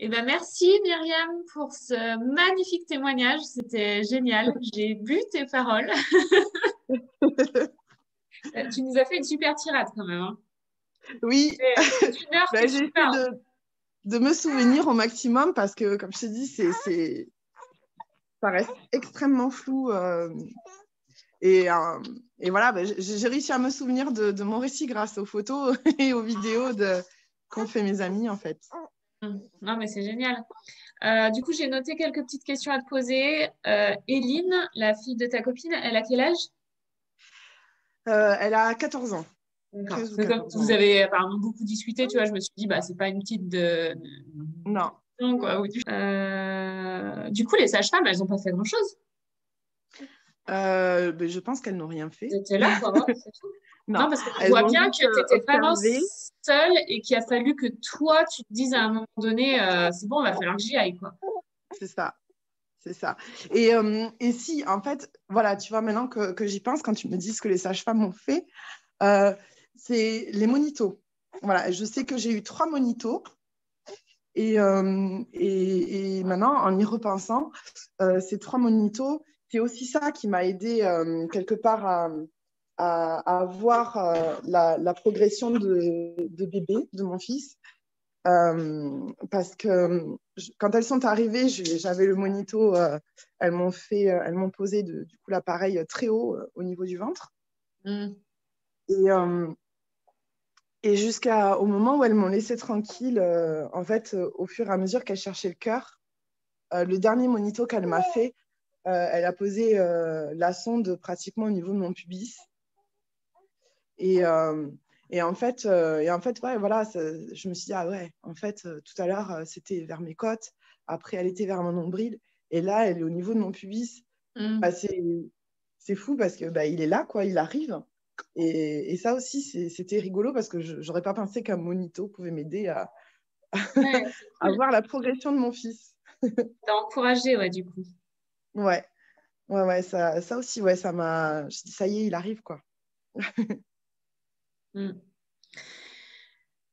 Eh ben, merci Myriam pour ce magnifique témoignage. C'était génial. J'ai bu tes paroles. Tu nous as fait une super tirade quand même, hein. Oui, C'est une heure que ben, tu j'ai essayé parles. de me souvenir au maximum parce que, comme je t'ai dit, ça reste extrêmement flou. Et, euh, et voilà, ben, j'ai réussi à me souvenir de mon récit grâce aux photos et aux vidéos qu'ont fait mes amis, en fait. Non, mais c'est génial. Du coup, j'ai noté quelques petites questions à te poser. Éline, la fille de ta copine, elle a quel âge? Elle a 14 ans, D'accord. 13 Parce ou que comme 14 vous ans. avez apparemment beaucoup discuté, tu vois, je me suis dit, bah, c'est pas une petite de... Non. Non, quoi. Du coup, les sages-femmes, elles n'ont pas fait grand-chose. Ben, je pense qu'elles n'ont rien fait. Elles étaient là pour voir, c'est tout. Non, Non, parce que je elles vois ont bien juste que tu étais vraiment observé. seule et qu'il a fallu que toi, tu te dises à un moment donné, c'est bon, il va falloir que j'y aille, quoi. C'est ça. C'est ça. Et si, en fait, voilà, tu vois, maintenant que j'y pense, quand tu me dis ce que les sages-femmes ont fait, euh, c'est les monitos. Voilà, je sais que j'ai eu 3 monitos. Et maintenant, en y repensant, ces 3 monitos, c'est aussi ça qui m'a aidé quelque part à voir la progression de bébé de mon fils. Parce que quand elles sont arrivées, j'avais le monito, elles m'ont posé du coup l'appareil très haut au niveau du ventre. Mm. Et, et jusqu'au moment où elles m'ont laissé tranquille, en fait, au fur et à mesure qu'elles cherchaient le cœur, le dernier monito qu'elle m'a fait, elle a posé la sonde pratiquement au niveau de mon pubis. Et, euh, et en fait ouais, voilà, je me suis dit, ah ouais, en fait, tout à l'heure, c'était vers mes côtes, après, elle était vers mon nombril, et là, elle est au niveau de mon pubis. Mm. Bah, c'est fou parce que bah, il est là, quoi, il arrive. Et ça aussi, c'était rigolo parce que je n'aurais pas pensé qu'un monito pouvait m'aider Ouais, c'est à cool. voir la progression de mon fils. T'as encouragé, ouais, du coup. Ouais, ouais, ça aussi, ouais, ça m'a. Je dis, ça y est, il arrive, quoi. Mm.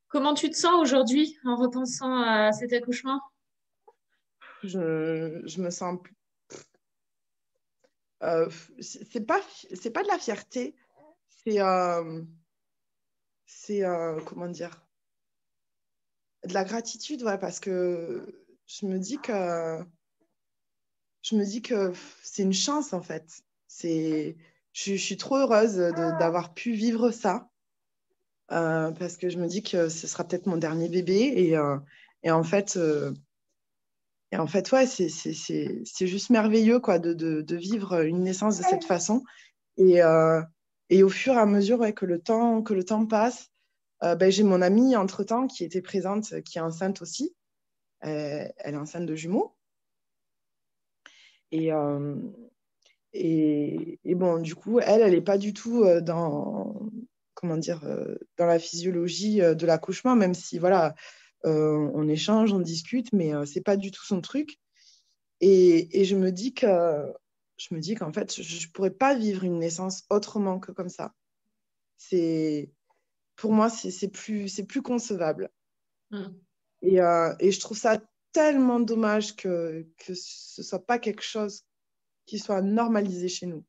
Comment tu te sens aujourd'hui en repensant à cet accouchement? Je me sens. C'est pas de la fierté, c'est. Comment dire? De la gratitude, ouais, parce que je me dis que. Je me dis que c'est une chance, en fait. Je suis trop heureuse d'avoir pu vivre ça. Parce que je me dis que ce sera peut-être mon dernier bébé. Et en fait, ouais, c'est juste merveilleux quoi, de vivre une naissance de cette façon. Et, euh, et au fur et à mesure ouais, que le temps passe, ben, j'ai mon amie entre-temps qui était présente, qui est enceinte aussi. Elle est enceinte de jumeaux. Et, euh, et bon, du coup, elle n'est pas du tout comment dire, dans la physiologie de l'accouchement, même si voilà, on échange, on discute, mais c'est pas du tout son truc. Et je me dis qu'en fait, je ne pourrais pas vivre une naissance autrement que comme ça. C'est, pour moi, c'est plus concevable. Mm. Et je trouve ça tellement dommage que ce soit pas quelque chose qui soit normalisé chez nous.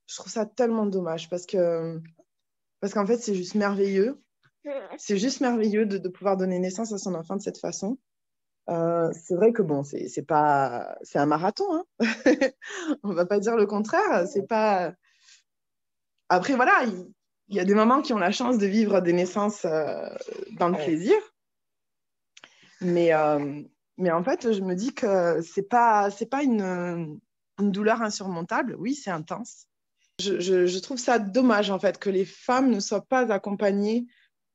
Je trouve ça tellement dommage parce qu'en fait, c'est juste merveilleux. C'est juste merveilleux de pouvoir donner naissance à son enfant de cette façon. C'est vrai que bon, c'est pas, c'est un marathon, hein. On va pas dire le contraire. C'est pas. Après voilà, il y a des mamans qui ont la chance de vivre des naissances dans le plaisir, mais mais en fait, je me dis que c'est pas une douleur insurmontable. Oui, c'est intense. Je trouve ça dommage en fait que les femmes ne soient pas accompagnées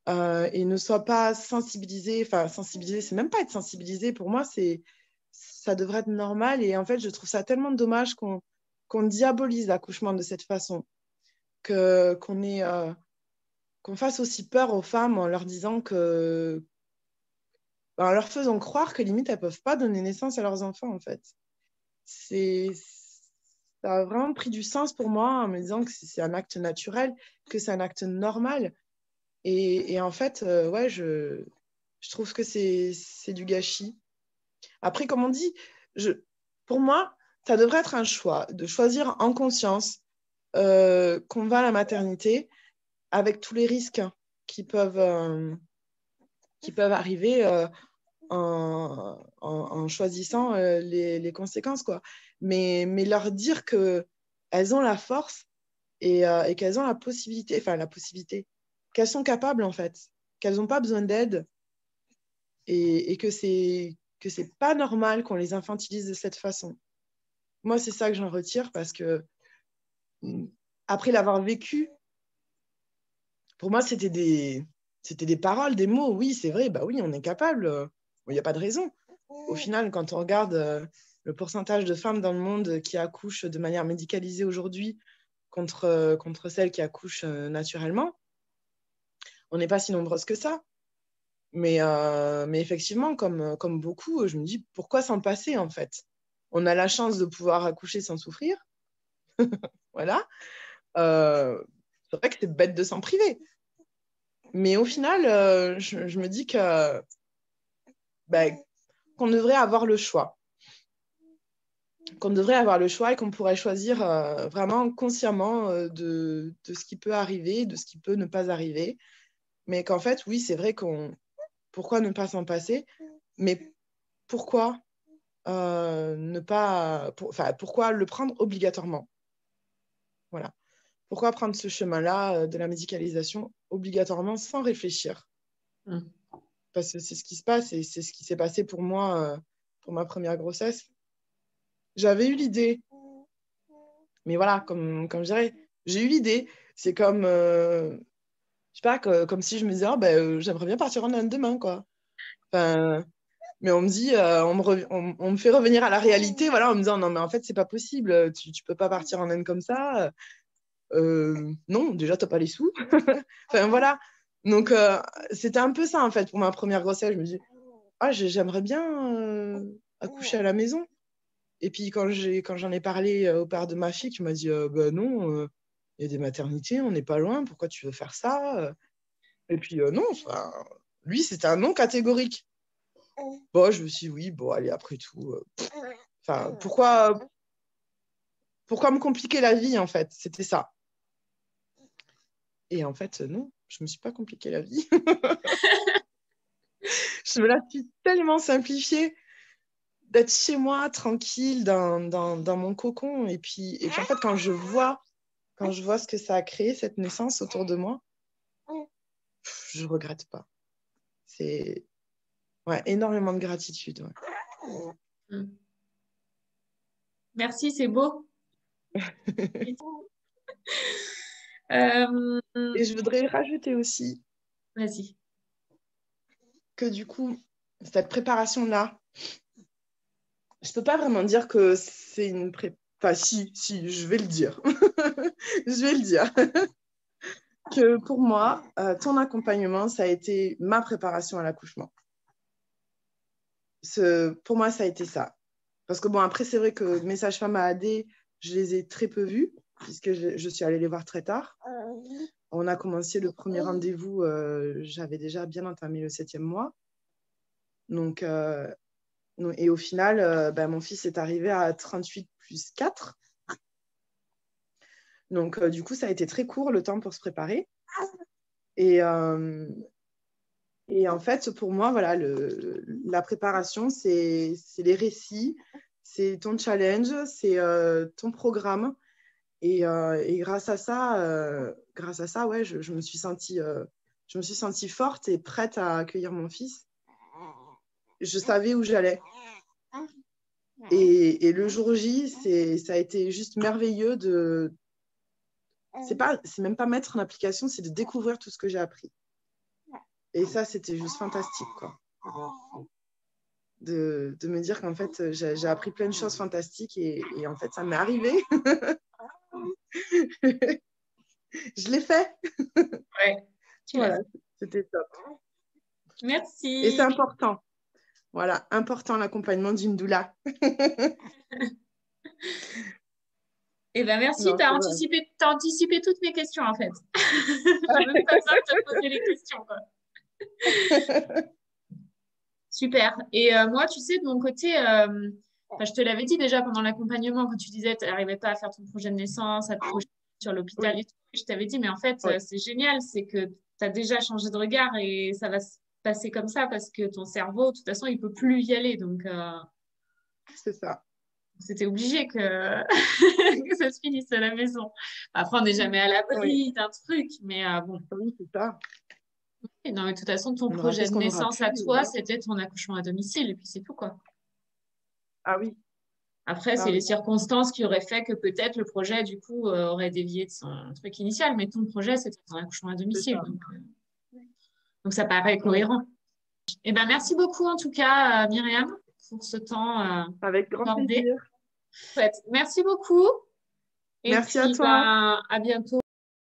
et ne soient pas sensibilisées. Enfin, sensibilisées, c'est même pas être sensibilisées. Pour moi, ça devrait être normal. Et en fait, je trouve ça tellement dommage qu'on diabolise l'accouchement de cette façon, qu'on ait, qu'on fasse aussi peur aux femmes en leur disant que, ben, en leur faisant croire que limite elles peuvent pas donner naissance à leurs enfants en fait. C'est Ça a vraiment pris du sens pour moi en me disant que c'est un acte naturel, que c'est un acte normal. Et en fait, ouais, Je trouve que c'est du gâchis. Après, comme on dit, pour moi, ça devrait être un choix de choisir en conscience qu'on va à la maternité avec tous les risques qui peuvent arriver en choisissant les conséquences, quoi. Mais leur dire qu'elles ont la force et qu'elles ont la possibilité, qu'elles sont capables, en fait, qu'elles n'ont pas besoin d'aide et que c'est pas normal qu'on les infantilise de cette façon. Moi, c'est ça que j'en retire parce que après l'avoir vécu, pour moi, c'était des paroles, des mots. Oui, c'est vrai, bah oui, on est capable. Il n'y a pas de raison. Au final, quand on regarde le pourcentage de femmes dans le monde qui accouchent de manière médicalisée aujourd'hui contre celles qui accouchent naturellement, on n'est pas si nombreuses que ça. Mais effectivement, comme beaucoup, je me dis, pourquoi s'en passer, en fait? On a la chance de pouvoir accoucher sans souffrir. Voilà. C'est vrai que c'est bête de s'en priver. Mais au final, je me dis qu'on devrait avoir le choix. Qu'on devrait avoir le choix et qu'on pourrait choisir vraiment consciemment de ce qui peut arriver, de ce qui peut ne pas arriver. Mais qu'en fait, oui, c'est vrai pourquoi ne pas s'en passer? Mais pourquoi pourquoi le prendre obligatoirement? Voilà. Pourquoi prendre ce chemin-là de la médicalisation obligatoirement sans réfléchir? Parce que c'est ce qui se passe et c'est ce qui s'est passé pour moi pour ma première grossesse. J'avais eu l'idée, mais voilà, comme je dirais, j'ai eu l'idée. C'est comme, je sais pas, comme si je me disais, j'aimerais bien partir en Inde demain, quoi. Enfin, mais on me dit, on me fait revenir à la réalité, voilà, en me disant, non, mais en fait, c'est pas possible, tu peux pas partir en Inde comme ça. Non, déjà, t'as pas les sous. Enfin, voilà. Donc, c'était un peu ça, en fait, pour ma première grossesse. Je me dis, j'aimerais bien accoucher à la maison. Et puis, quand j'en ai parlé au père de ma fille, qui m'a dit, non, il y a des maternités, on n'est pas loin, pourquoi tu veux faire ça? Et puis, non, lui, c'était un non catégorique. Bon, je me suis dit, oui, bon, allez, après tout, pourquoi me compliquer la vie, en fait? C'était ça. Et en fait, non, je ne me suis pas compliqué la vie. Je me la suis tellement simplifiée d'être chez moi, tranquille, dans mon cocon. Et puis, en fait, quand je vois ce que ça a créé, cette naissance autour de moi, je ne regrette pas. C'est énormément de gratitude. Ouais. Merci, c'est beau. Et je voudrais rajouter aussi Vas-y. que du coup, cette préparation-là, je ne peux pas vraiment dire que c'est une Enfin, si, je vais le dire. Je vais le dire. Que pour moi, ton accompagnement, ça a été ma préparation à l'accouchement. Pour moi, ça a été ça. Parce que bon, après, c'est vrai que mes sages-femmes à AD, je les ai très peu vues, puisque je suis allée les voir très tard. On a commencé le premier rendez-vous, j'avais déjà bien entamé le 7e mois. Donc, et au final, mon fils est arrivé à 38 plus 4. Donc, du coup, ça a été très court le temps pour se préparer. Et en fait, pour moi, voilà, la préparation, c'est les récits, c'est ton challenge, c'est ton programme. Et grâce à ça, ouais, je me suis sentie forte et prête à accueillir mon fils. Je savais où j'allais. Et le jour J, ça a été juste merveilleux c'est même pas mettre en application, c'est de découvrir tout ce que j'ai appris. Et ça, c'était juste fantastique, quoi. De me dire qu'en fait, j'ai appris plein de choses fantastiques et en fait, ça m'est arrivé. Je l'ai fait. Ouais, voilà, c'était top. Merci. Et c'est important. Voilà, important l'accompagnement d'une doula. Eh ben merci, tu as anticipé toutes mes questions en fait. Je n'ai même pas besoin de te poser les questions, quoi. Super. Et moi, tu sais, de mon côté, enfin, je te l'avais dit déjà pendant l'accompagnement, quand tu disais que tu n'arrivais pas à faire ton projet de naissance, à te projeter sur l'hôpital Oui, et tout. Je t'avais dit, mais en fait, oui, c'est génial, c'est que tu as déjà changé de regard et ça va se passer comme ça parce que ton cerveau, de toute façon, il peut plus y aller. Donc, c'est ça. c'était obligé que... que ça se finisse à la maison. Après, on n'est jamais à Oui, l'abri d'un truc, mais bon. oui, c'est ça. Et non, mais de toute façon, ton On aura fait projet ce de qu'on aura naissance pu. à Et toi, voilà. c'était ton accouchement à domicile, et puis c'est tout, quoi. Ah oui, Après, ah c'est les oui, circonstances qui auraient fait que peut-être le projet, du coup, aurait dévié de son truc initial, mais ton projet, c'était ton accouchement à c'est domicile. ça. Donc ça paraît Oui, cohérent. Eh ben, merci beaucoup, en tout cas, Myriam, pour ce temps avec grand accordé. plaisir. Merci beaucoup. Et Merci à puis, toi. ben, à bientôt.